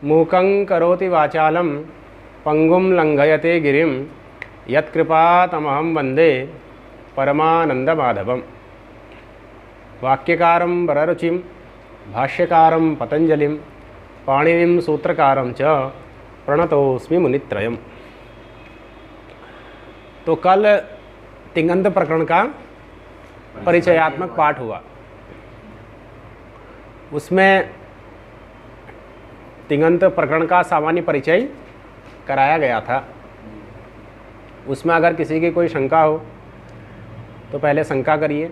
मूकं करोति वाचालं पंगुं लंघयते गिरिं यत्कृपातमहं वंदे परमानंदमाधवम्। वाक्यकारं वररुचिं भाष्यकारं पतंजलिं पाणिनिं सूत्रकारं च प्रणतोस्मि मुनित्रयम्। तो कल तिङन्त प्रकरण का परिचयात्मक पाठ हुआ। उसमें तिङन्त प्रकरण का सामान्य परिचय कराया गया था। उसमें अगर किसी की कोई शंका हो तो पहले शंका करिए,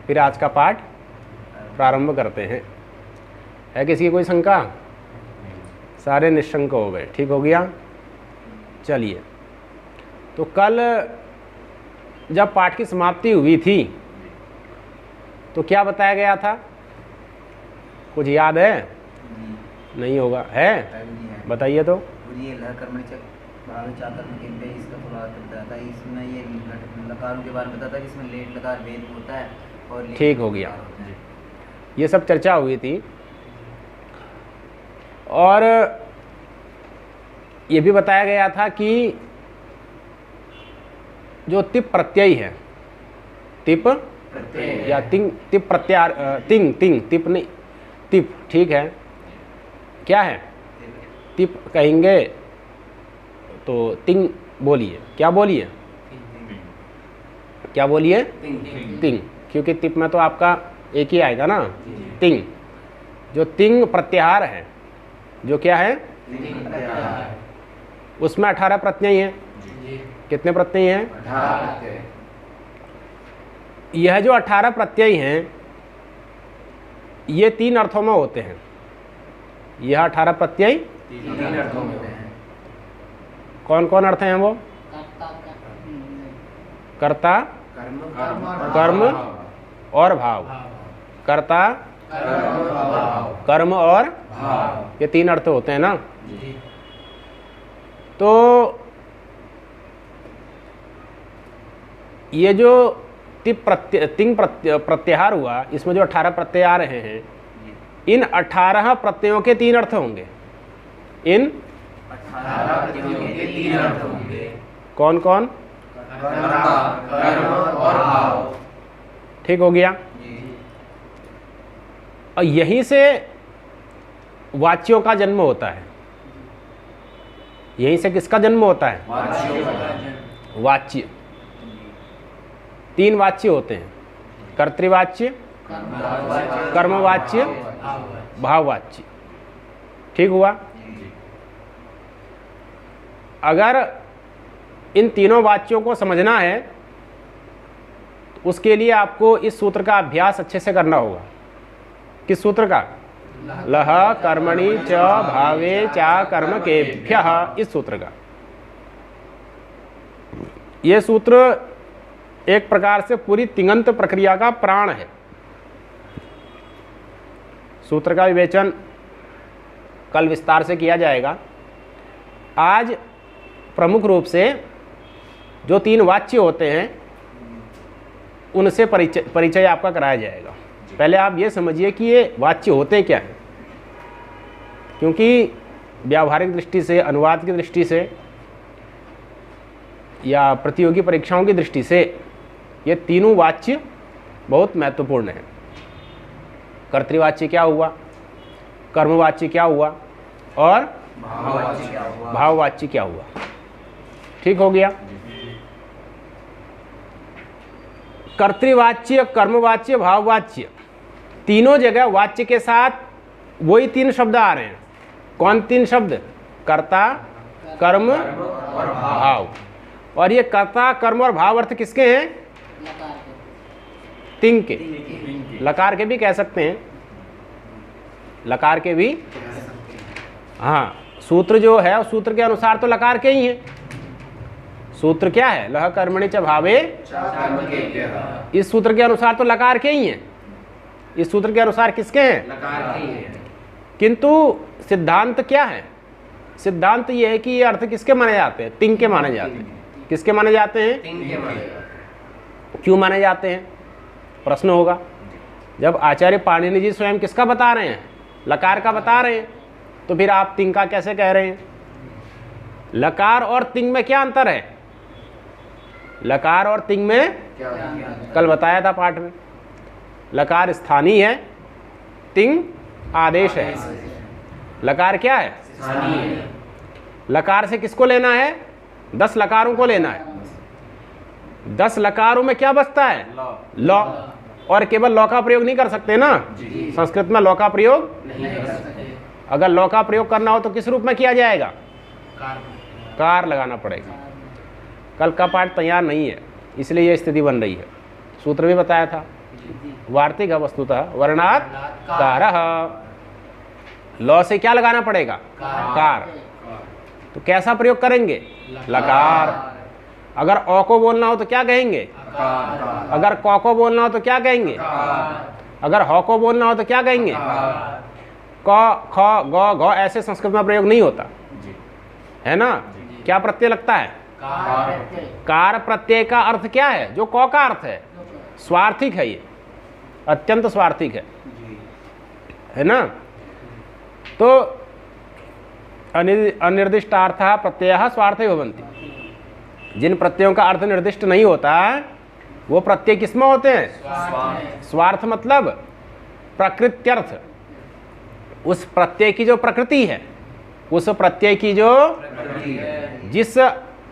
फिर आज का पाठ प्रारंभ करते हैं। है किसी की कोई शंका? सारे निशंक हो गए, ठीक हो गया। चलिए, तो कल जब पाठ की समाप्ति हुई थी तो क्या बताया गया था? कुछ याद है? नहीं होगा, है? बताइए तो। इसमें ये लकारों के बारे में बताता है, इसमें लेट लकार वेद होता है और ठीक हो गया। ये सब चर्चा हुई थी और ये भी बताया गया था कि जो तिप प्रत्यय है, तिप या तिंग, तिप प्रत्यार, तिंग तिंग तिप नहीं, तिप ठीक है। क्या है? तिप कहेंगे तो तिंग बोलिए। क्या बोलिए? क्या बोलिए? तिंग, क्योंकि तिप में तो आपका एक ही आएगा ना, तिंग। जो तिंग प्रत्याहार है, जो क्या है, उसमें 18 प्रत्यय हैं। कितने प्रत्यय हैं? 18। यह जो 18 प्रत्यय हैं ये 3 अर्थों में होते हैं। यह 18 प्रत्यय 3 अर्थों में होते हैं। कौन कौन अर्थ हैं वो? कर्ता, कर्म और भाव। कर्ता, कर्म और ये 3 अर्थ होते हैं ना। तो ये जो तिंग प्रत्याहार हुआ, इसमें जो 18 प्रत्यय आ रहे हैं, इन 18 प्रत्ययों के 3 अर्थ होंगे। इन 18 प्रत्ययों के 3 अर्थ होंगे। कौन कौन? कर्म और भाव। ठीक हो गया। और यहीं से वाच्यों का जन्म होता है। यहीं से किसका जन्म होता है? वाच्य। 3 वाच्य होते हैं, कर्तृवाच्य, कर्मवाच्य, भाववाच्य। ठीक हुआ। अगर इन तीनों वाच्यों को समझना है तो उसके लिए आपको इस सूत्र का अभ्यास अच्छे से करना होगा। किस सूत्र का? लह कर्मणि च भावे चा कर्म केभ्यः, इस सूत्र का। यह सूत्र एक प्रकार से पूरी तिङन्त प्रक्रिया का प्राण है। सूत्र का विवेचन कल विस्तार से किया जाएगा। आज प्रमुख रूप से जो 3 वाच्य होते हैं उनसे परिचय आपका कराया जाएगा। पहले आप ये समझिए कि ये वाच्य होते क्या हैं, क्योंकि व्यावहारिक दृष्टि से, अनुवाद की दृष्टि से या प्रतियोगी परीक्षाओं की दृष्टि से ये तीनों वाच्य बहुत महत्वपूर्ण हैं। कर्तृवाच्य क्या हुआ, कर्मवाच्य क्या हुआ और भाववाच्य क्या हुआ। ठीक हो गया। कर्तृवाच्य, कर्मवाच्य, भाववाच्य, तीनों जगह वाच्य के साथ वही 3 शब्द आ रहे हैं। कौन 3 शब्द? कर्ता, कर्म और भाव। और ये कर्ता, कर्म और भाव अर्थ किसके हैं? तिंग के। लकार के भी कह सकते हैं, लकार के भी। हाँ, सूत्र जो है सूत्र के अनुसार तो लकार के ही हैं। सूत्र क्या है? लह कर्मणि च भावे। इस सूत्र के अनुसार तो लकार के ही हैं। इस सूत्र के अनुसार किसके हैं? लकार के ही हैं। किंतु सिद्धांत क्या है? सिद्धांत ये है कि ये अर्थ किसके माने जाते हैं? तिंग के माने जाते हैं। किसके माने जाते हैं? तिंग के माने जाते हैं। क्यों माने जाते हैं? प्रश्न होगा। जब आचार्य पाणिनि जी स्वयं किसका बता रहे हैं? लकार का बता रहे हैं, तो तो फिर आप तिंग का कैसे कह रहे हैं? लकार और तिंग में क्या अंतर है? लकार और तिंग में कल बताया था पाठ में, लकार स्थानीय है, तिंग आदेश है। लकार क्या है? लकार से किसको लेना है? 10 लकारों को लेना है। 10 लकारों में क्या बचता है? लॉ। और केवल लॉ का प्रयोग नहीं कर सकते ना, संस्कृत में लॉ का प्रयोग नहीं कर सकते। अगर लॉ का प्रयोग करना हो तो किस रूप में किया जाएगा? कार लगाना पड़ेगा। कल का पाठ तैयार नहीं है, इसलिए यह स्थिति बन रही है। सूत्र भी बताया था, वार्तिक है वस्तुतः, वर्णात् कारः। लॉ से क्या लगाना पड़ेगा? कार। तो कैसा प्रयोग करेंगे? लकार। अगर औ को बोलना हो तो क्या कहेंगे? अगर कौ को बोलना हो तो क्या कहेंगे? अगर हौ को बोलना हो तो क्या कहेंगे? क, ख, ग, घ। ऐसे संस्कृत में प्रयोग नहीं होता है ना। क्या प्रत्यय लगता है? कार प्रत्यय का अर्थ क्या है? जो कौ का अर्थ है, स्वार्थिक है, ये अत्यंत स्वार्थिक है ना। तो अनिर्दिष्टार्थः प्रत्ययः स्वार्थे भवन्ति। जिन प्रत्ययों का अर्थ निर्दिष्ट नहीं होता वो प्रत्यय किसमें होते हैं? स्वार्थ मतलब प्रकृत्यर्थ। उस प्रत्यय की जो प्रकृति है, उस प्रत्यय की जो जिस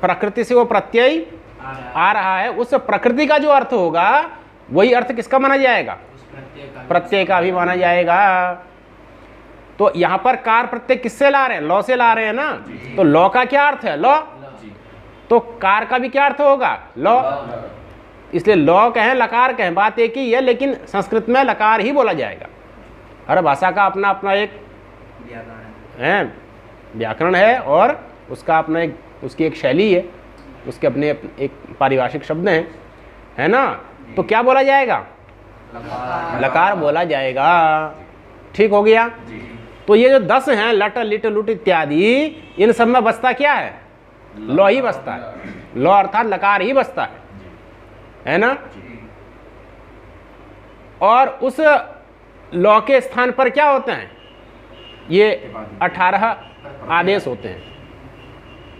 प्रकृति से वो प्रत्यय आ रहा है, उस प्रकृति का जो अर्थ होगा वही अर्थ किसका माना जाएगा? प्रत्यय का भी माना जाएगा। तो यहाँ पर कार प्रत्यय किससे ला रहे हैं? लॉ से ला रहे हैं ना। तो लॉ का क्या अर्थ है? लॉ। तो कार का भी क्या अर्थ होगा? लॉ। इसलिए लॉ कहें लकार कहें, बात एक ही है, लेकिन संस्कृत में लकार ही बोला जाएगा। हर भाषा का अपना अपना एक व्याकरण है और उसका अपना उसकी एक शैली है, उसके अपने एक पारिभाषिक शब्द हैं, है ना। तो क्या बोला जाएगा? लकार बोला जाएगा। ठीक हो गया। तो ये जो 10 हैं, लट लिट लुट इत्यादि, इन सब में बचता क्या है? लॉ ही बचता है। लॉ अर्थात लकार ही बचता है ना। और उस लॉ के स्थान पर क्या होते हैं? ये 18 आदेश होते हैं।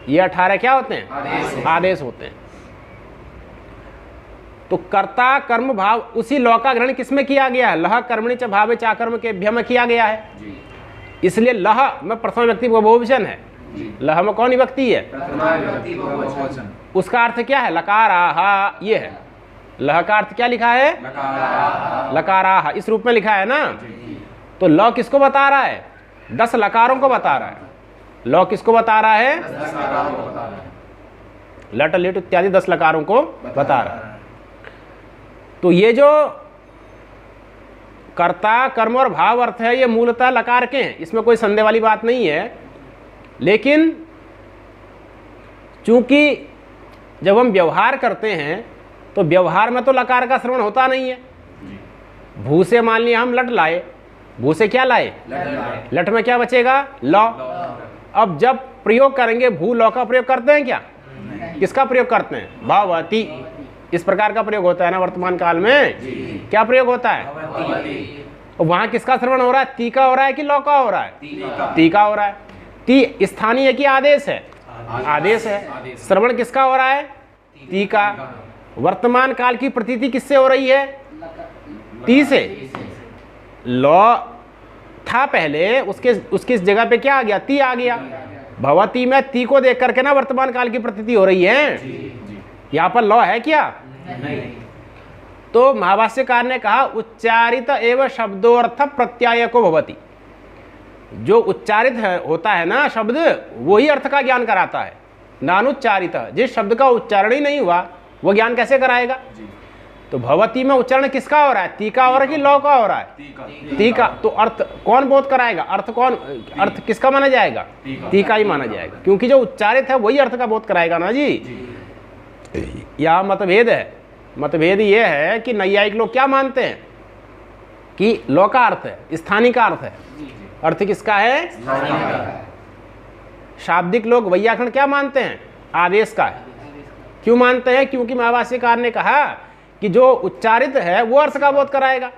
ये 18 क्या होते हैं? आदेश होते हैं। तो कर्ता कर्म भाव, उसी लॉ का ग्रहण किसमें किया गया है? लह कर्मणि च भावे चाकर्म के भ्य में किया गया है। इसलिए लह में प्रथम व्यक्ति बहुवचन है। लह में कौन विभक्ति है? उसका अर्थ क्या है? लकाराहा। ये है लह का अर्थ क्या लिखा है? लकाराहा। इस रूप में लिखा है ना। तो लॉ किसको बता रहा है? 10 लकारों को बता रहा है। लॉ किसको बता रहा है? लट लिट इत्यादि 10 लकारों को बता रहा है। तो ये जो कर्ता कर्म और भाव अर्थ है, ये मूलतः लकार के हैं, इसमें कोई संदेह वाली बात नहीं है। लेकिन चूंकि जब हम व्यवहार करते हैं तो व्यवहार में तो लकार का श्रवण होता नहीं है। भू से मान लिया हम लट लाए, भू से क्या लाए? लट में क्या बचेगा? लॉ। अब जब प्रयोग करेंगे, भू लॉ का प्रयोग करते हैं क्या? किसका प्रयोग करते हैं? भाववती। इस प्रकार का प्रयोग होता है ना वर्तमान काल में। क्या प्रयोग होता है? वहां किसका श्रवण हो रहा है? ती का हो रहा है कि लॉ का हो रहा है? ती का हो रहा है। ती स्थानीय की आदेश है? आदेश है। श्रवण किसका हो रहा है? ती का। वर्तमान काल की प्रतीति किससे हो रही है? ती से। लॉ था पहले, उसके इस जगह पे क्या आ गया? ती आ गया। भवती में ती को देख करके ना वर्तमान काल की प्रतीति हो रही है। यहाँ पर लॉ है क्या? नहीं। तो महाभाष्यकार ने कहा उच्चारित एवं शब्दोर्थ प्रत्याय को भवति। जो उच्चारित होता है ना शब्द, वही अर्थ का ज्ञान कराता है। नानुच्चारित, जिस शब्द का उच्चारण ही नहीं हुआ वो ज्ञान कैसे कराएगा? तो भवती में उच्चारण किसका हो रहा है? ती का हो रहा है कि लॉ का हो रहा है? ती का। तो अर्थ कौन बोध कराएगा? अर्थ किसका माना जाएगा? ती का ही माना जाएगा, क्योंकि जो उच्चारित है वही अर्थ का बोध कराएगा ना जी। यहाँ मतभेद है। मतभेद ये है कि नैयायिक लोग क्या मानते हैं कि लॉ का अर्थ है, स्थानीय का अर्थ है। अर्थ किसका है? शाब्दिक लोग वैयाकरण क्या मानते हैं? आदेश का है। क्यों मानते हैं? क्योंकि महाभाष्यकार ने कहा कि जो उच्चारित है वो अर्थ का बोध कराएगा।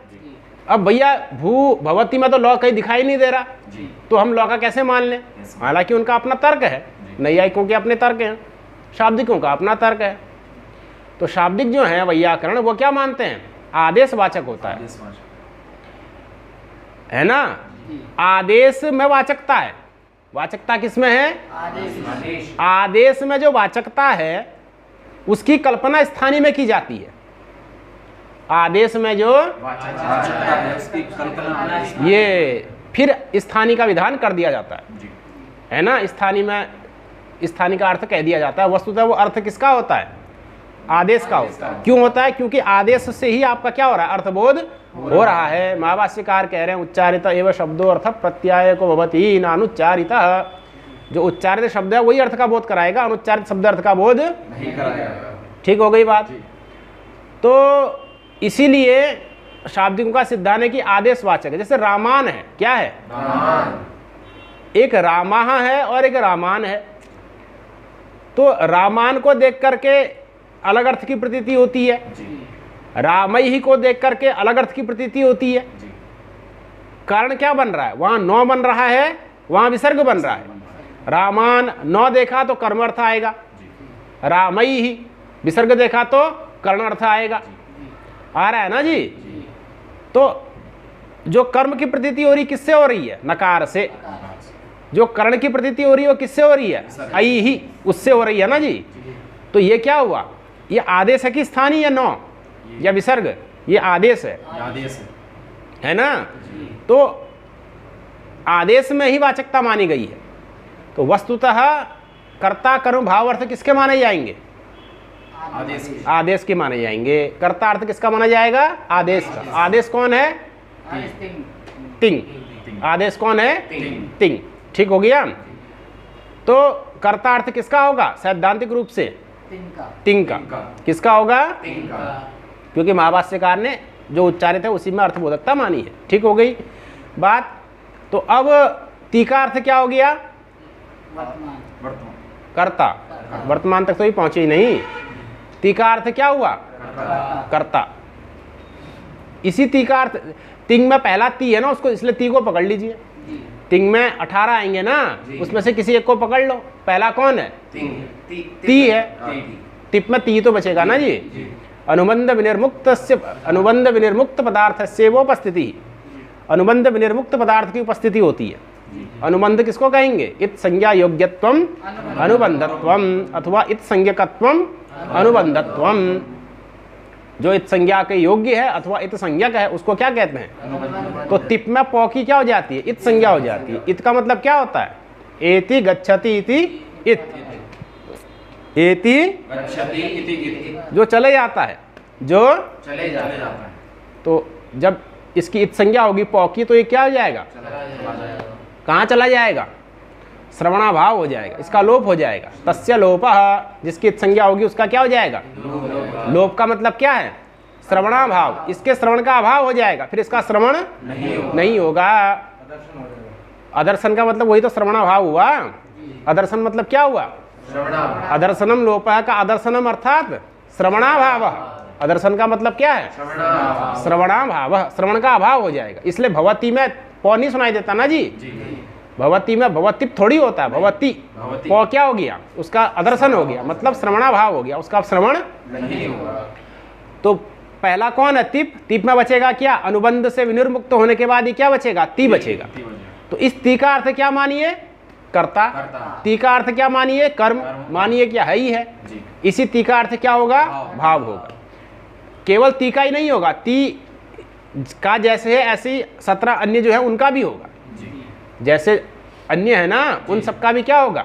अब भैया भू भवती में तो लौ कहीं दिखाई नहीं दे रहा, जी तो हम लौ का कैसे मान लें? हालांकि उनका अपना तर्क है, नैयायिकों के अपने तर्क हैं, शाब्दिकों का अपना तर्क है। तो शाब्दिक जो है वैयाकरण वो क्या मानते हैं? आदेशवाचक होता है, है ना? आदेश में वाचकता है। वाचकता किसमें है? आदेश आदेश में जो वाचकता है उसकी कल्पना स्थानीय में की जाती है। आदेश में जो वाचकता है उसकी कल्पना ये फिर स्थानीय का विधान कर दिया जाता है, जी है ना? स्थानीय में स्थानीय का अर्थ कह दिया जाता है। वस्तुतः वो अर्थ किसका होता है? आदेश का होता है। क्यों होता है? क्योंकि आदेश से ही आपका क्या हो रहा है? अर्थबोध हो रहा है। महाभाष्यकार कह रहे हैं उच्चारित एवं शब्दो अर्थ प्रत्यय को भवती नानुच्चारित। जो उच्चारित शब्द है वही अर्थ का बोध कराएगा, अनुच्चारित शब्द अर्थ का बोध नहीं कराया। ठीक हो गई बात। तो इसीलिए शाब्दिकों का सिद्धांत है कि आदेशवाचक है। जैसे रामान है, क्या है? एक रामाह है और एक रामान है। तो रामान को देख करके अलग अर्थ की प्रतीति होती है, रामई को देख करके अलग अर्थ की प्रतीति होती है। कारण क्या बन रहा है? वहां नौ बन रहा है, वहां विसर्ग बन रहा है। रामान नौ देखा तो कर्म अर्थ आएगा, रामई ही विसर्ग देखा तो कर्ण अर्थ आएगा। आ रहा है ना जी? तो जो कर्म की प्रतीति हो रही किससे हो रही है? नकार से। जो कर्ण की प्रतीति हो रही है वो किससे हो रही है? आई ही, उससे हो रही है ना जी? तो ये क्या हुआ? ये आदेश है कि स्थानीय या नौ या विसर्ग? ये आदेश है, आदेश है ना? तो आदेश में ही वाचकता मानी गई है। तो वस्तुतः कर्ता कर्म भाव अर्थ किसके माने जाएंगे? आदेश के माने जाएंगे। कर्ता अर्थ किसका माना जाएगा? आदेश का। आदेश कौन है? तिंग। आदेश कौन है? तिंग। ठीक हो गया। तो कर्ता अर्थ किसका होगा सैद्धांतिक रूप से? तिंग का। किसका होगा? क्योंकि महाभाष्यकार ने जो उच्चारित है उसी में अर्थबोधकता मानी है। ठीक हो गई बात। तो अब ती का अर्थ क्या हो गया? कर्ता। वर्तमान तक तो ही पहुंचे ही नहीं। ती का अर्थ क्या हुआ? कर्ता। इसी ती का अर्थ, तिंग में पहला ती है ना, उसको इसलिए ती को पकड़ लीजिए। तिंग में 18 आएंगे ना, उसमें से किसी एक को पकड़ लो। पहला कौन है? ती है। तिप में ती तो बचेगा ना जी। अनुबंध विनिर्मुक्त पदार्थ से वो उपस्थिति, अनुबंध विनिर्मुक्त पदार्थ की उपस्थिति होती है। अनुबंध किसको कहेंगे? इत संज्ञा योग्यत्वम अनुबंधत्वम अथवा इत संज्ञकत्वम अनुबंधत्वम। जो इत संज्ञा के योग्य है अथवा इत संज्ञक है उसको क्या कहते हैं? तो तिप में पौ की क्या हो जाती है? इत संज्ञा हो जाती है। इत का मतलब क्या होता है? एति गच्छति इति इत। एति गच्छति इति इत, जो चले जाता है, जो चले जाता है। तो जब इसकी इत संज्ञा होगी पौ की तो ये क्या हो जाएगा? कहाँ चला जाएगा? श्रवणाभाव हो जाएगा, इसका लोप हो जाएगा। तस्य लोपः, जिसकी इत संज्ञा होगी उसका क्या हो जाएगा? लोप का मतलब क्या है? श्रवणाभाव। इसके श्रवण का अभाव हो जाएगा, फिर इसका श्रवण नहीं होगा। अदर्शन का मतलब वही तो श्रवणाभाव हुआ। अदर्शन मतलब क्या हुआ? अदर्शनम लोपः का अदर्शनम अर्थात श्रवणाभाव। अदर्शन का मतलब क्या है? श्रवणाभाव। श्रवण का अभाव हो जाएगा। इसलिए भवती में पौ नहीं सुनाई देता ना जी। भवती में भवतिप थोड़ी होता है, भवती। पौ क्या हो गया? उसका अदर्शन हो गया, मतलब श्रवणाभाव हो गया, उसका श्रवण नहीं होगा। तो पहला कौन है? तिप। तिप में बचेगा क्या? अनुबंध से विनिर्मुक्त होने के बाद ये क्या बचेगा? ती बचेगा। तो इस ती का अर्थ क्या मानिए? कर्ता। ती का अर्थ क्या मानिए? कर्म। मानिए क्या है ही है। इसी ती का अर्थ क्या होगा? भाव होगा। केवल ती का ही नहीं होगा, ती का जैसे है ऐसे ही 17 अन्य जो है उनका भी होगा। जैसे अन्य है ना, उन सबका भी क्या होगा?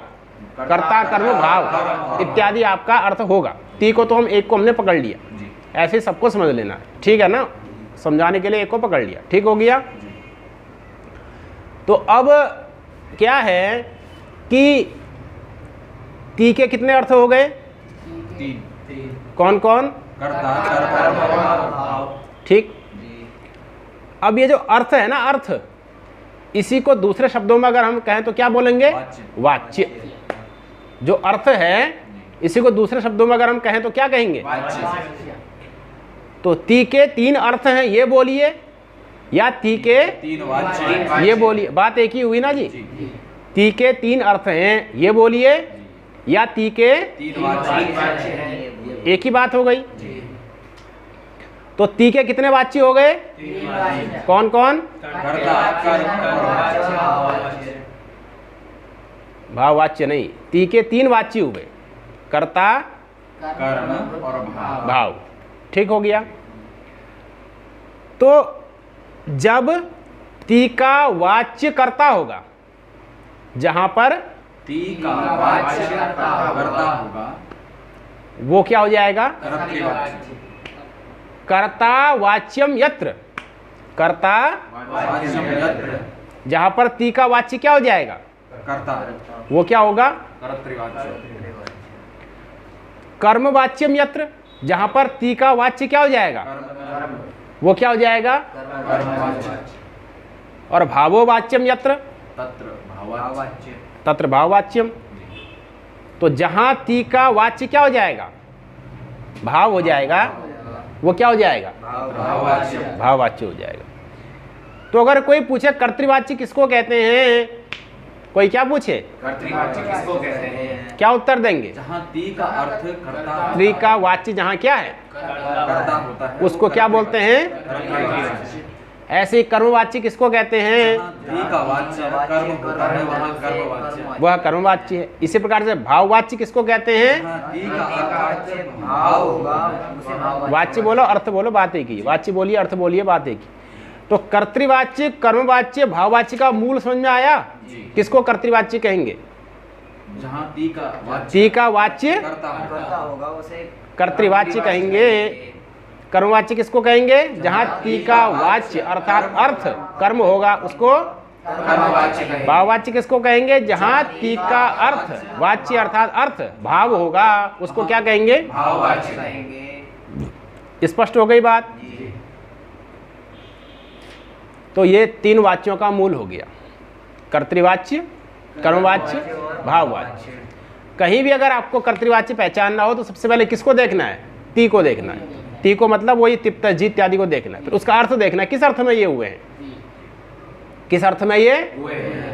कर्ता कर्म भाव इत्यादि आपका अर्थ होगा। ती को तो हम एक को हमने पकड़ लिया, ऐसे सबको समझ लेना। ठीक है ना? समझाने के लिए एक को पकड़ लिया। ठीक हो गया। तो अब क्या है कि ती के कितने अर्थ हो गए? कौन कौन? ठीक। अब ये जो अर्थ है ना, अर्थ, इसी को दूसरे शब्दों में अगर हम कहें तो क्या बोलेंगे? वाच्य। जो अर्थ है इसी को दूसरे शब्दों में अगर हम कहें तो क्या कहेंगे? तो ती के 3 अर्थ हैं, ये बोलिए। या ती के, तीन वाच्य। ये बोलिए, बात एक ही हुई ना जी। जी। ती के 3 अर्थ हैं, ये बोलिए, या ती के तीन वाच्य। एक ही बात हो गई। जी। तो ती के कितने वाच्य हो गए? कौन कौन? कर्ता, कर्म और वाच्य। भाववाच्य नहीं, ती के 3 वाच्य हुए, कर्ता, कर्म और भाव। भाव। ठीक हो गया। तो जब ती का वाच्य कर्ता होगा, जहां पर ती का वाच्य कर्ता होगा, वो क्या हो जाएगा? कर्तृवाच्य। कर्ता वाच्यम यत्र, कर्ता वाच्यम यत्र, जहां पर ती का वाच्य क्या हो जाएगा? कर्ता, वो क्या होगा? कर्तृवाच्य। कर्म वाच्यम यत्र, जहां पर ती का वाच्य क्या हो जाएगा? कर्म, वो क्या हो जाएगा? कर्मवाच्य। और भावो वाच्यम यत्र, तत्र भाववाच्य। तत्र भाववाच्यम। तो जहां ती का वाच्य क्या हो जाएगा? भाव हो जाएगा, वो क्या हो जाएगा? भाववाच्य। भाववाच्य हो जाएगा। तो अगर कोई पूछे कर्तृवाच्य किसको कहते हैं, कोई क्या पूछे, कर्तृवाच्य किसको कहते हैं? क्या उत्तर देंगे? जहाँ ती का अर्थ कर्ता, ती का वाच्य जहां क्या है, कर्ता होता है, उसको क्या बोलते हैं? कर्तृवाच्य। ऐसे ही कर्मवाच्य किसको कहते हैं? जहाँ ती का वाच्य कर्म होता है, वहाँ कर्मवाच्य। वह कर्मवाच्य है। इसी प्रकार से भाववाच्य किसको कहते हैं? जहाँ ती का अर्थ भाव होगा, वाच्य बोलो, अर्थ बोलो, बात एक ही। वाच्य बोलिए, अर्थ बोलिए, बात एक ही। तो कर्तृवाच्य, कर्मवाच्य, भाववाच्य का मूल समझ में आया? जी। किसको कर्तृवाच्य कहेंगे? जहाँ ती का वाच्य ती का वाच्य कर्ता होगा उसे कर्तृवाच्य कहेंगे। कर्मवाच्य किसको कहेंगे? जहां ती का वाच्य अर्थात अर्थ कर्म होगा, उसको कर्मवाच्य कहेंगे। भाववाच्य किसको कहेंगे? जहां ती का अर्थ वाच्य अर्थात अर्थ भाव होगा, उसको क्या कहेंगे? भाववाच्य कहेंगे। स्पष्ट हो गई बात? जी। तो ये 3 वाच्यों का मूल हो गया, कर्तृवाच्य, कर्मवाच्य, भाववाच्य। कहीं भी अगर आपको कर्तृवाच्य पहचानना हो तो सबसे पहले किसको देखना है? ती को देखना है। ती को मतलब वही तिप्त जी इत्यादि को देखना है, फिर उसका अर्थ देखना है, किस अर्थ में ये हुए हैं, किस अर्थ में ये।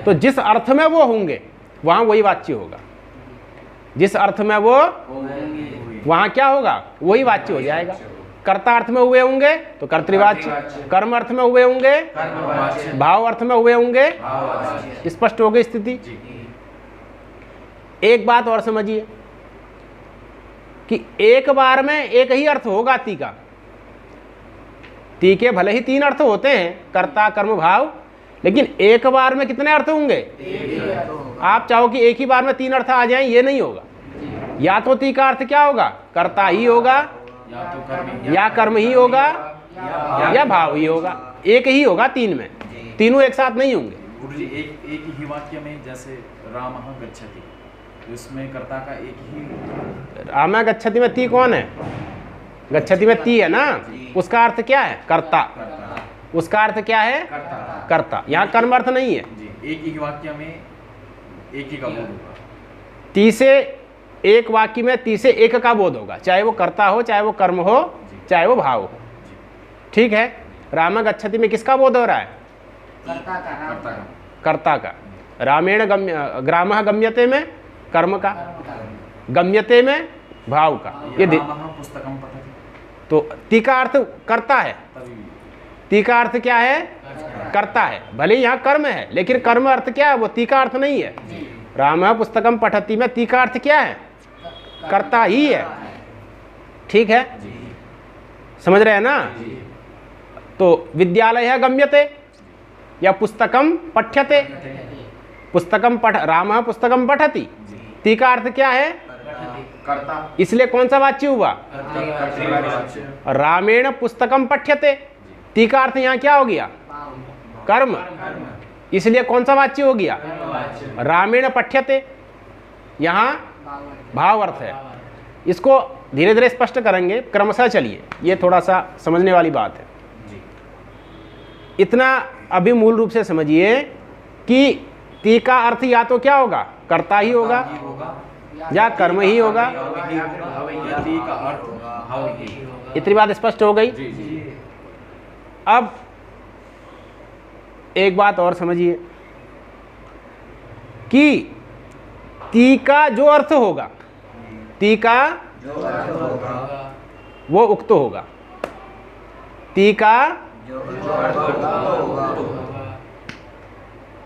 तो जिस अर्थ में वो होंगे वहां वही वाच्य होगा, जिस अर्थ में वो वहां क्या होगा, वही वाच्य हो जाएगा। कर्ता अर्थ में हुए होंगे तो कर्तृवाच्य, कर्म अर्थ में हुए होंगे, कर्मवाच्य, भाव अर्थ में हुए होंगे। भाववाच्य। स्पष्ट हो गई स्थिति? एक बात और समझिए कि एक बार में एक ही अर्थ होगा ती का। ती के भले ही 3 अर्थ होते हैं, कर्ता, कर्म, भाव, लेकिन एक बार में कितने अर्थ होंगे? आप चाहो कि एक ही बार में 3 अर्थ आ जाएं, ये नहीं होगा। या तो ती का अर्थ क्या होगा? कर्ता ही होगा, या तो कर्म या कर्म ही होगा, या भाव ही होगा। एक ही होगा 3 में, तीनों एक साथ नहीं होंगे। गुरु जी, एक ही वाक्य में जैसे रामः गच्छति, उसमें कर्ता का एक ही। रामा गच्छति में ती कौन है? गच्छति में ती है ना, उसका अर्थ क्या है? कर्ता। उसका अर्थ क्या है? कर्ता। कर्ता। यहाँ कर्म अर्थ नहीं है। जी, एक ही वाक्य में एक ही का बोध होगा। ती से एक वाक्य में ती से एक का बोध होगा, चाहे वो कर्ता हो, चाहे वो कर्म हो, चाहे वो भाव हो। ठीक है। राम गच्छति में किसका बोध हो रहा है? कर्ता का। कर्ता का। रामेण ग्रामः गम्यते में कर्म का, गम्यते में भाव का। ये रामः पुस्तकं पठति, तो ती का अर्थ कर्ता है। तभी ती का अर्थ क्या है? कर्ता है। भले यहाँ कर्म है, लेकिन कर्म अर्थ क्या है? वो ती का अर्थ नहीं है। रामः पुस्तकं पठति में ती का अर्थ क्या है? कर्ता ही है। ठीक है, समझ रहे हैं ना? तो विद्यालय गम्यते या पुस्तकम पठ्यते। पुस्तकम रामः पुस्तकम पठति, ती का अर्थ क्या है? कर्ता। इसलिए कौन सा वाच्य हुआ? रामेण पुस्तकम पठ्यते, ती का अर्थ यहाँ क्या हो गया? कर्म। इसलिए कौन सा वाच्य हो गया? रामेण पठ्यते, यहाँ भाव अर्थ है। इसको धीरे धीरे स्पष्ट करेंगे, क्रमशः चलिए, ये थोड़ा सा समझने वाली बात है। इतना अभी मूल रूप से समझिए कि ती का अर्थ या तो क्या होगा? कर्ता ही होगा, या कर्म ही होगा। इतनी बात स्पष्ट हो गई। अब एक बात और समझिए कि ती का जो अर्थ होगा, ती का जो अर्थ होगा वो उक्त होगा, ती का जो अर्थ होगा।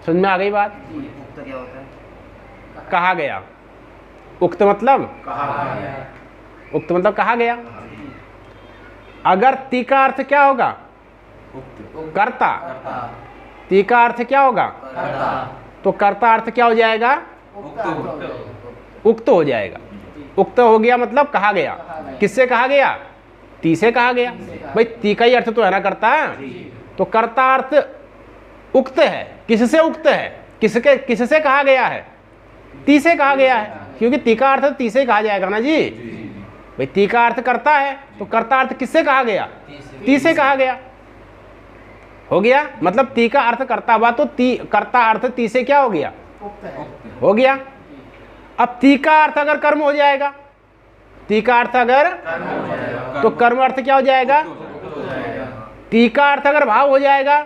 समझ में आ गई बात? उक्त क्या होता है? कहा गया। उक्त मतलब उक्त मतलब कहा गया। अगर ती का अर्थ क्या होगा? कर्ता। ती का अर्थ क्या होगा? तो कर्ता अर्थ क्या हो जाएगा? उक्त हो जाएगा। उक्त हो गया मतलब कहा गया। किससे कहा गया? ती से कहा गया। भाई ती का ही अर्थ तो है ना कर्ता, तो कर्ता अर्थ उक्त है। किससे उक्त है? किससे कहा गया है? ती से कहा गया है, क्योंकि ती का अर्थ ती से कहा जाएगा ना जी। भाई ती का अर्थ करता है, तो कर्ता अर्थ किससे कहा गया? ती से कहा गया। हो गया, मतलब ती का अर्थ करता हुआ तो ती कर्ता अर्थ ती से क्या हो गया? हो गया। अब ती का अर्थ अगर कर्म हो जाएगा, ती का अर्थ अगर तो कर्म अर्थ क्या हो जाएगा? ती का अर्थ अगर भाव हो जाएगा,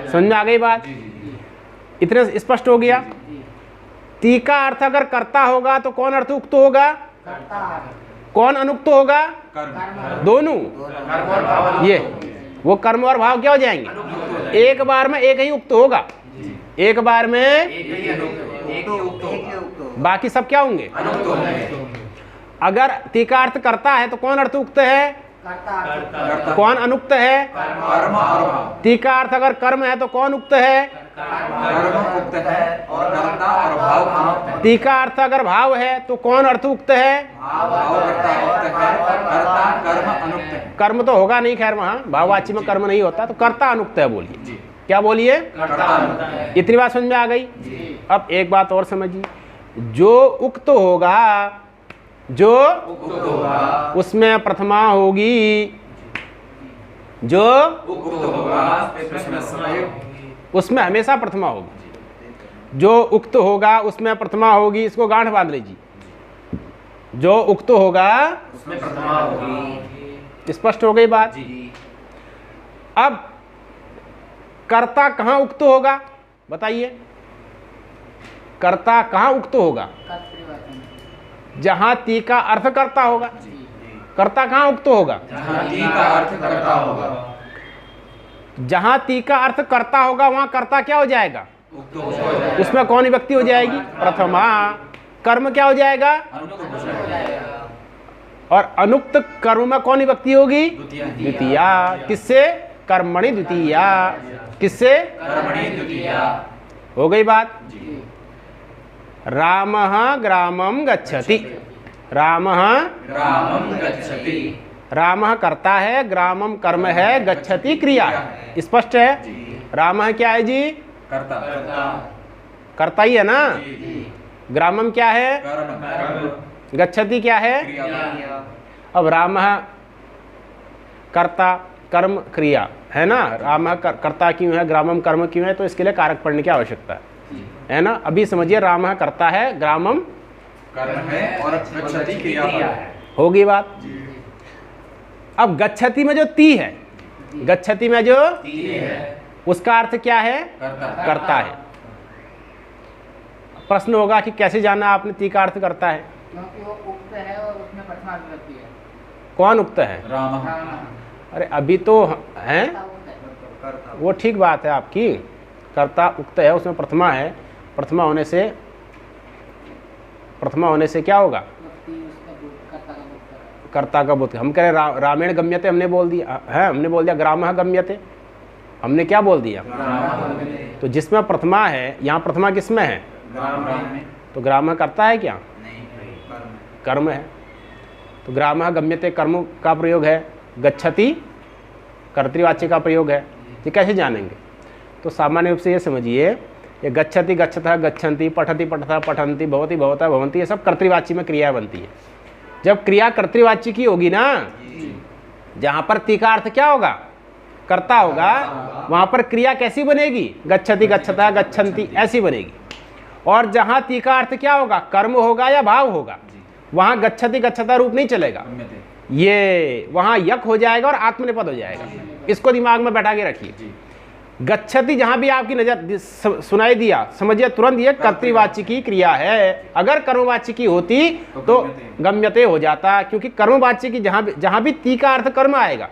समझ में आ गई बात? इतने स्पष्ट हो गया। ती का अर्थ अगर कर्ता होगा तो कौन अर्थ उक्त होगा? कौन अनुक्त होगा? दोनों। ये वो कर्म और भाव क्या हो जाएंगे? एक बार में एक ही उक्त होगा, एक बार में बाकी सब क्या होंगे? अगर ती का अर्थ करता है तो कौन अर्थ उक्त है? कौन अनुक्त है? ती का अर्थ अगर कर्म है तो कौन उक्त है? ती का अर्थ अगर भाव है तो कौन अर्थ उक्त है? कर्म तो होगा नहीं, खैर वहां भाववाची में कर्म नहीं होता, तो कर्ता अनुक्त है। बोलिए क्या? बोलिए। इतनी बात समझ में आ गई? अब एक बात और समझिए, जो उक्त होगा, जो उसमें प्रथमा होगी, जो उसमें हमेशा प्रथमा होगी। जो उक्त होगा उसमें प्रथमा होगी। इसको गांठ बांध लीजिए। जो उक्त होगा उसमें प्रथमा होगी। स्पष्ट हो गई बात? अब कर्ता कहाँ उक्त होगा? बताइए, कर्ता कहाँ उक्त होगा? जहां ती का अर्थ करता होगा। कर्ता कहाँ उक्त होगा? जहाँ ती का अर्थ करता होगा। जहां ती का अर्थ करता होगा वहां कर्ता क्या हो जाएगा? उसमें कौन विभक्ति हो जाएगी? प्रथमा। कर्म क्या हो जाएगा? और अनुक्त कर्म में कौन विभक्ति होगी? द्वितीया। किससे? कर्मणि द्वितीया। किससे? कर्मणि द्वितीया। हो गई बात? रामः ग्रामं गच्छति। रामः गच्छति। रामः कर्ता है, ग्रामम कर्म है, गच्छति क्रिया है। स्पष्ट है? रामः क्या है जी? कर्ता। कर्ता ही है ना। ग्रामम क्या है? गच्छति क्या है? अब रामः कर्ता, कर्म, क्रिया है ना। रामः कर्ता क्यों है, ग्रामम कर्म क्यों है? तो इसके लिए कारक पढ़ने की आवश्यकता है ना। अभी समझिए, रामः कर्ता है, ग्रामम कर्म है और गच्छति क्रिया है। होगी बात? अब गच्छति में जो ती है, गच्छति में जो ती है, उसका अर्थ क्या है? करता है। प्रश्न होगा कि कैसे जाना आपने ती का अर्थ करता है? क्योंकि वो उक्त है और उसमें प्रथमा विभक्ति है। कौन उक्त है? राम। अरे अभी तो है, कर्ता। वो ठीक बात है आपकी। कर्ता उक्त है, उसमें प्रथमा है। प्रथमा होने से क्या होगा? कर्ता का बोध। हम कह रहे रामेण गम्यते, हमने बोल दिया है, हमने बोल दिया ग्रामः गम्यते। हमने क्या बोल दिया? तो जिसमें प्रथमा है, यहाँ प्रथमा किसमें है? तो ग्रामः करता है क्या? कर्म है। तो ग्रामः गम्यते कर्म का प्रयोग है, गच्छति कर्तृवाच्य का प्रयोग है। ये कैसे जानेंगे? तो सामान्य रूप से ये समझिए, ये गच्छति गच्छतः गच्छन्ति, पठति पठतः पठन्ति, भवति भवतः भवन्ति, ये सब कर्तृवाच्य में क्रिया बनती है। जब क्रिया कर्तृवाच्य की होगी ना, जहाँ पर ती का अर्थ क्या होगा? कर्ता होगा, वहाँ पर क्रिया कैसी बनेगी? गच्छति गच्छतः गच्छन्ति, ऐसी बनेगी। और जहाँ ती का अर्थ क्या होगा? कर्म होगा या भाव होगा, वहाँ गच्छति गच्छतः रूप नहीं चलेगा। ये वहाँ यक हो जाएगा और आत्मनेपद हो जाएगा। इसको दिमाग में बैठा के रखिए। गच्छति जहां भी आपकी नजर सुनाई दिया, समझिए तुरंत ये कर्तृवाची की क्रिया है। अगर कर्मवाची की होती तो गम्यते हो जाता, क्योंकि कर्मवाची की जहां भी ती का अर्थ कर्म आएगा,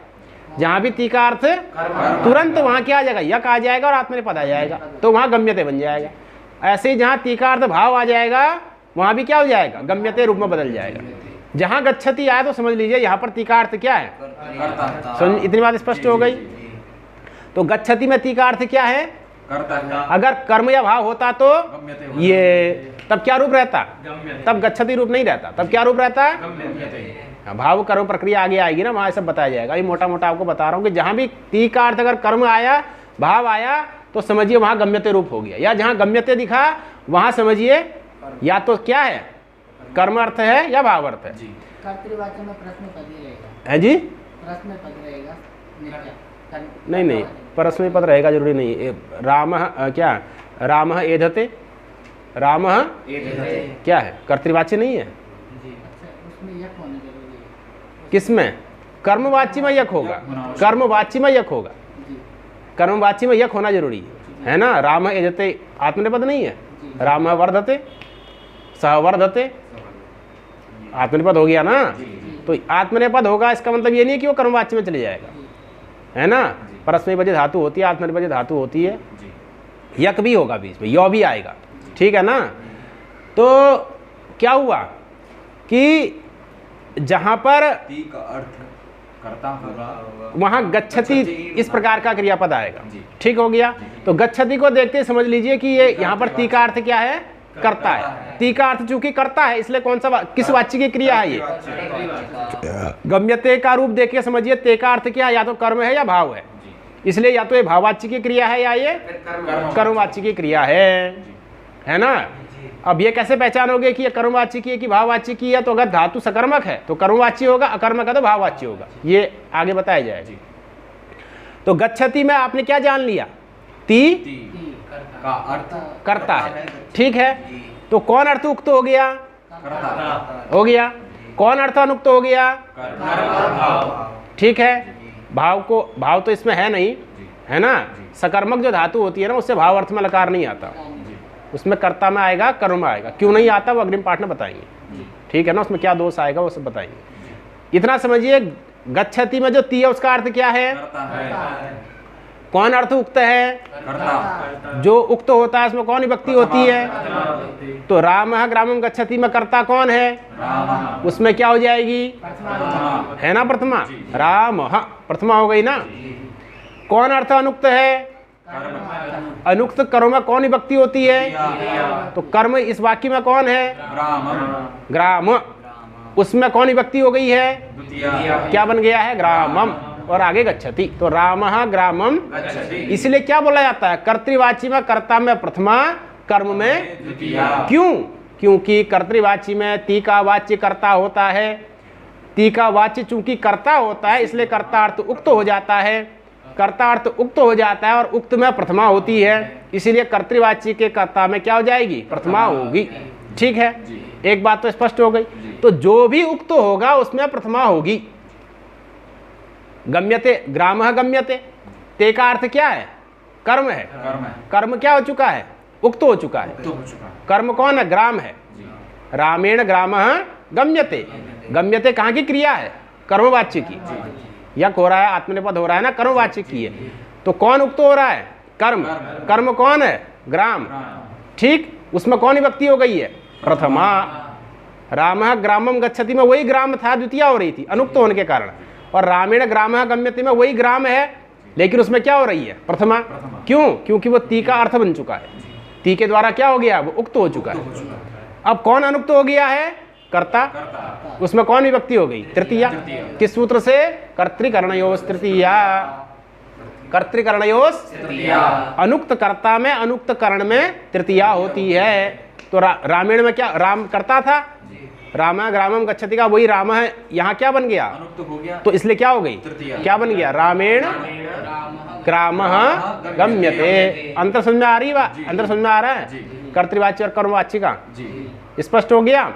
जहां भी ती का अर्थ तुरंत वहां क्या आ जाएगा, यक आ जाएगा और आत्मनेपद आ जाएगा, तो वहां गम्यते बन जाएगा। ऐसे ही जहां ती का अर्थ भाव आ जाएगा वहां भी क्या हो जाएगा, गम्यते रूप में बदल जाएगा। जहां गच्छति आए तो समझ लीजिए यहाँ पर ती का अर्थ क्या है, समझ, इतनी बात स्पष्ट हो गई। तो गच्छति में ती का अर्थ क्या है, अगर कर्म या भाव होता तो ये तब क्या रूप रहता, तब गच्छति रूप नहीं रहता, तब क्या रूप रहता है, भाव कर्म प्रक्रिया आगे आएगी ना, वहां सब बताया जाएगा। ये मोटा मोटा आपको बता रहा हूँ कि जहां भी ती का अर्थ अगर कर्म आया भाव आया तो समझिए वहां गम्यते रूप हो गया, या जहां गम्यते दिखा वहां समझिए या तो क्या है, कर्म अर्थ है या भाव अर्थ है। कर्तृवाची में प्रश्न पद ही रहेगा, है जी, प्रश्न पद रहेगा, नहीं परस्मै पद रहेगा जरूरी नहीं। राम क्या, राम एधते, राम क्या है, कर्तृवाची नहीं है। अच्छा, उसमें यक होना जरूरी है। किसमें, कर्मवाची में यक होगा, कर्मवाची में यक होगा, कर्मवाची में यक होना जरूरी है ना। राम एधते आत्मनेपद नहीं है, राम वर्धते सहवर्धते आत्मनेपद हो गया ना, तो आत्मनेपद होगा इसका मतलब ये नहीं कि वो कर्मवाची में चले जाएगा, है ना। परस्मैपदी धातु होती है, आत्मनेपदी धातु होती है, यक भी होगा बीच में, यो भी आएगा, ठीक है ना। तो क्या हुआ कि जहां पर ती का अर्थ करता होगा वहां गच्छति इस प्रकार का क्रियापद आएगा, ठीक हो गया। तो गच्छति को देखते समझ लीजिए कि ये यहाँ पर ती का अर्थ क्या है, करता है। ती का अर्थ चूंकि करता है इसलिए कौन सा किस वाच्य की क्रिया है ये, गम्यते का रूप देखिए समझिए, ते का अर्थ क्या है, या तो कर्म है या भाव है, इसलिए या तो ये भाववाच्य की क्रिया है या ये कर्मवाच्य की क्रिया है ना। अब ये कैसे पहचानोगे कि ये कर्मवाच्य की है कि भाववाच्य की है, तो अगर धातु सकर्मक है तो कर्मवाच्य होगा, अकर्मक है तो भाववाच्य होगा, ये आगे बताया जाएगा। तो गच्छति में आपने क्या जान लिया, ती का अर्थ करता है, ठीक है। तो कौन अर्थ उक्त हो गया, हो गया, कौन अर्थ अनुक्त हो गया, ठीक है। भाव को, भाव तो इसमें है नहीं, है ना। सकर्मक जो धातु होती है ना उससे भाव अर्थ में लकार नहीं आता, उसमें कर्ता में आएगा, कर्म में आएगा। क्यों नहीं आता वो अग्रिम पाठ में बताएंगे, ठीक है ना, उसमें क्या दोष आएगा वो सब बताएंगे। इतना समझिए गच्छति में जो ती है उसका अर्थ क्या है, कौन अर्थ उक्त है, जो उक्त होता है उसमें कौन विभक्ति होती है, तो राम ग्रामम गच्छति में कर्ता कौन है, उसमें क्या हो जाएगी, है ना प्रथमा, राम प्रथमा हो गई ना। कौन अर्थ अनुक्त है, अनुक्त कर्म में कौन विभक्ति होती है, तो कर्म इस वाक्य में कौन है, ग्राम, उसमें कौन विभक्ति हो गई है, क्या बन गया है, ग्रामम, और आगे गच्छति, तो रामः ग्रामम। इसलिए क्या बोला जाता है, कर्तृवाची में कर्ता में प्रथमा, कर्म में क्यों, क्योंकि कर्तृवाची में ती का वाच्य कर्ता होता है, ती का वाच्य चूंकि कर्ता होता है इसलिए कर्ता अर्थ उक्त हो जाता है, कर्ता अर्थ उक्त हो जाता है और उक्त में प्रथमा होती है, इसीलिए कर्तृवाची के कर्ता में क्या हो जाएगी, प्रथमा होगी, ठीक है। एक बात तो स्पष्ट हो गई। तो जो भी उक्त होगा उसमें प्रथमा होगी। गम्यते, ग्रामः गम्यते, ते का अर्थ क्या है, कर्म है, कर्म क्या हो चुका है, उक्त हो चुका है, कर्म कौन है, ग्राम है, रामेण ग्रामः गम्यते, गम्यते कहाँ की क्रिया है, कर्मवाच्य की, यक हो रहा है, आत्मनेपद हो रहा है ना, कर्मवाच्य की है, तो कौन उक्त हो रहा है, कर्म, कर्म कौन है, ग्राम, ठीक, उसमें कौन विभक्ति हो गई है, प्रथमा। रामः ग्रामम गच्छति में वही ग्राम था, द्वितीया हो रही थी अनुक्त होने के कारण, और रामेण ग्रामः गम्यते में वही ग्राम है लेकिन उसमें क्या हो रही है, प्रथमा। क्यों, क्योंकि वो ती का अर्थ बन चुका है, ती के द्वारा क्या हो गया, वो उक्त हो चुका है। अब कौन अनुक्त हो गया है, कर्ता, उसमें कौन विभक्ति हो गई, तृतीया, किस सूत्र से, कर्तृकर्णयोस् तृतीया, कर्तृकर्णयोस्, अनुक्त कर्ता में अनुक्त कर्ण में तृतीया होती है। तो रामेण में क्या, राम करता था, राम ग्रामम गच्छति का वही राम है, यहाँ क्या बन गया, अनुक्त हो गया, तो इसलिए क्या हो गई, क्या बन गया, रामेण ग्रामः गम्यते। अंतर समझ में आ रही है, अंतर समझ में आ रहा है, कर्तृवाच्य और कर्मवाच्य का स्पष्ट हो गया।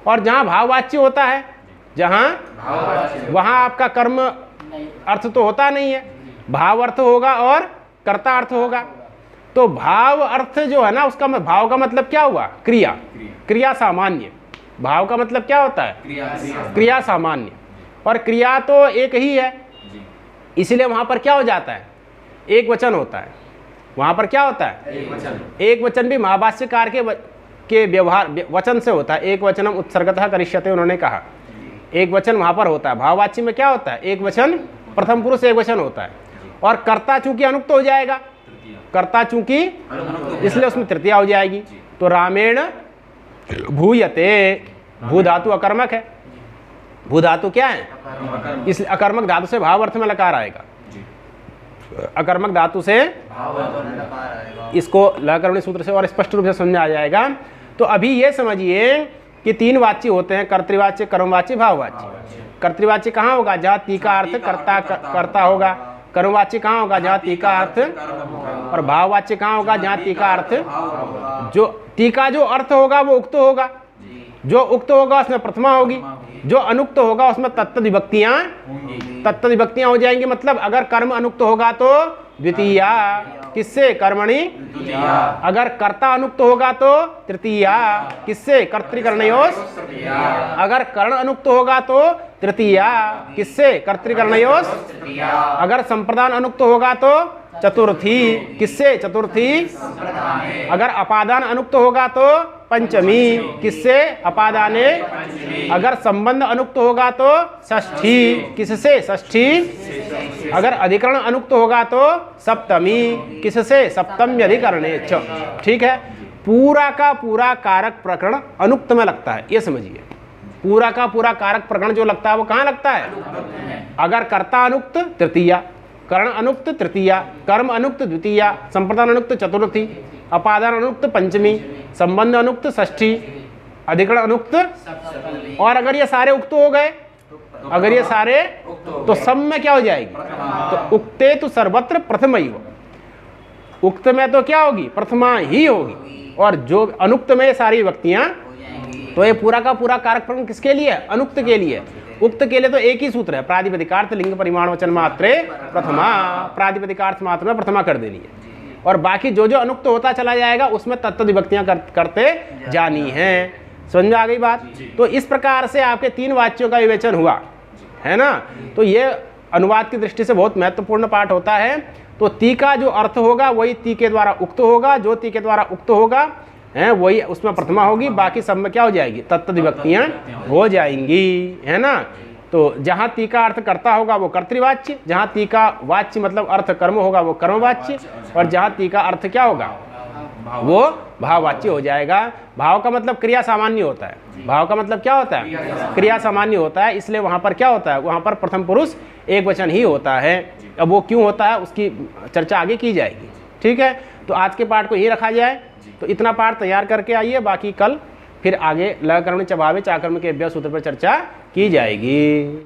और जहाँ भाववाच्य होता है, जहाँ वहाँ आपका कर्म अर्थ तो होता नहीं है, भाव अर्थ होगा और कर्ता अर्थ होगा। तो भाव अर्थ जो है ना, उसका भाव का मतलब क्या हुआ? क्रिया। क्रिया सामान्य। भाव का मतलब क्या होता है? क्रिया सामान्य। और क्रिया तो एक ही है, इसलिए वहां पर क्या हो जाता है? एक वचन होता है। वहां पर क्या होता है? एक वचन भी महाभाष्यकार के व्यवहार वचन से होता है। एक वचनम उत्सर्गतः करिष्यते, उन्होंने कहा एक वचन वहां पर होता है। भाववाच्य में क्या होता है? एक वचन, प्रथम पुरुष एक वचन होता है। और कर्ता चूंकि अनुक्त हो जाएगा, कर्ता चूंकि, इसलिए उसमें तृतीया हो जाएगी। तो रामेण भूयते, भू धातु अकर्मक है। भू धातु क्या है? इसलिए अकर्मक धातु से भाव अर्थ में लकार आएगा। अकर्मक धातु से इसको लकर्मणी सूत्र से और स्पष्ट रूप से समझा आ जाएगा। तो अभी ये समझिए कि तीन वाच्य होते हैं, कर्तृवाच्य, कर्मवाच्य, भाववाच्य। कर्तृवाच्य कहाँ होगा? जहाँ ती का अर्थ कर्ता होगा। कर्मवाच्य कहाँ होगा? जहाँ ती का अर्थ। और भाववाच्य कहाँ होगा? जहाँ ती का अर्थ, जो ती का जो अर्थ होगा वो उक्त होगा। जो उक्त होगा उसमें प्रथमा होगी, जो अनुक्त होगा उसमें तत्त विभक्तियां हो जाएंगी। मतलब अगर कर्म अनुक्त होगा तो द्वितीया, किससे? कर्मणि। अगर कर्ता अनुक्त होगा तो तृतीया, किससे? कर्तृकर्णयोस्। अगर कर्ण अनुक्त होगा तो तृतीया, किससे? कर्तृकर्णयोस्। अगर संप्रदान अनुक्त होगा तो चतुर्थी, किससे? चतुर्थी। अगर अपादान अनुक्त होगा तो पंचमी, किससे? अपादाने। अगर संबंध अनुक्त होगा तो षष्ठी, किससे? षष्ठी। अगर अधिकरण अनुक्त होगा तो सप्तमी, किससे? सप्तमी अधिकरणे च। ठीक है, पूरा का पूरा कारक प्रकरण अनुक्त में लगता है, ये समझिए। पूरा का पूरा कारक प्रकरण जो लगता है वो कहाँ लगता है? अगर कर्ता अनुक्त तृतीया, कर्ण अनुक्त तृतीया, कर्म अनुक्त द्वितीया, संप्रदान अनुक्त चतुर्थी, अपादान अनुक्त पंचमी, संबंध अनुक्त षष्ठी, अधिकरण अनुक्त। और अगर ये सारे उक्त हो गए, अगर ये सारे, तो सब में क्या हो जाएगी? तो उक्ते तो सर्वत्र प्रथमैव। उक्त में तो क्या होगी? प्रथमा ही होगी। और जो अनुक्त में सारी विभक्तियां, तो ये पूरा का पूरा कारक प्रकरण किसके लिए? अनुक्त के लिए। उक्त के लिए तो एक ही सूत्र है, प्रातिपदिकार्थ लिंग परिमाण वचन मात्रे प्रथमा। प्रातिपदिकार्थ मात्र में प्रथमा कर देनी है। और बाकी जो जो अनुक्त होता चला जाएगा उसमें तत्त विभक्तियां करते जानी है। समझ में आ गई बात? तो इस प्रकार से आपके तीन वाच्यों का विवेचन हुआ है ना। तो ये अनुवाद की दृष्टि से बहुत महत्वपूर्ण पाठ होता है। तो ती का जो अर्थ होगा वही ती के द्वारा उक्त होगा, जो ती के द्वारा उक्त होगा है वही उसमें प्रथमा होगी। बाकी सब में क्या हो जाएगी? तत्त विभक्तियां हो जाएंगी, है ना। तो जहाँ ती का अर्थ कर्ता होगा वो कर्तृवाच्य, जहाँ ती का वाच्य मतलब अर्थ कर्म होगा वो कर्मवाच्य, और जहाँ ती का अर्थ क्या होगा वो भाववाच्य हो जाएगा। भाव का मतलब क्रिया सामान्य होता है। भाव का मतलब क्या होता है? क्रिया सामान्य होता है। इसलिए वहाँ पर क्या होता है? वहाँ पर प्रथम पुरुष एक वचन ही होता है। अब वो क्यों होता है उसकी चर्चा आगे की जाएगी। ठीक है, तो आज के पाठ को यही रखा जाए। तो इतना पाठ तैयार करके आइए, बाकी कल फिर आगे लकर्मणि चभावे चाकर्म के अभ्यास सूत्र पर चर्चा की जाएगी।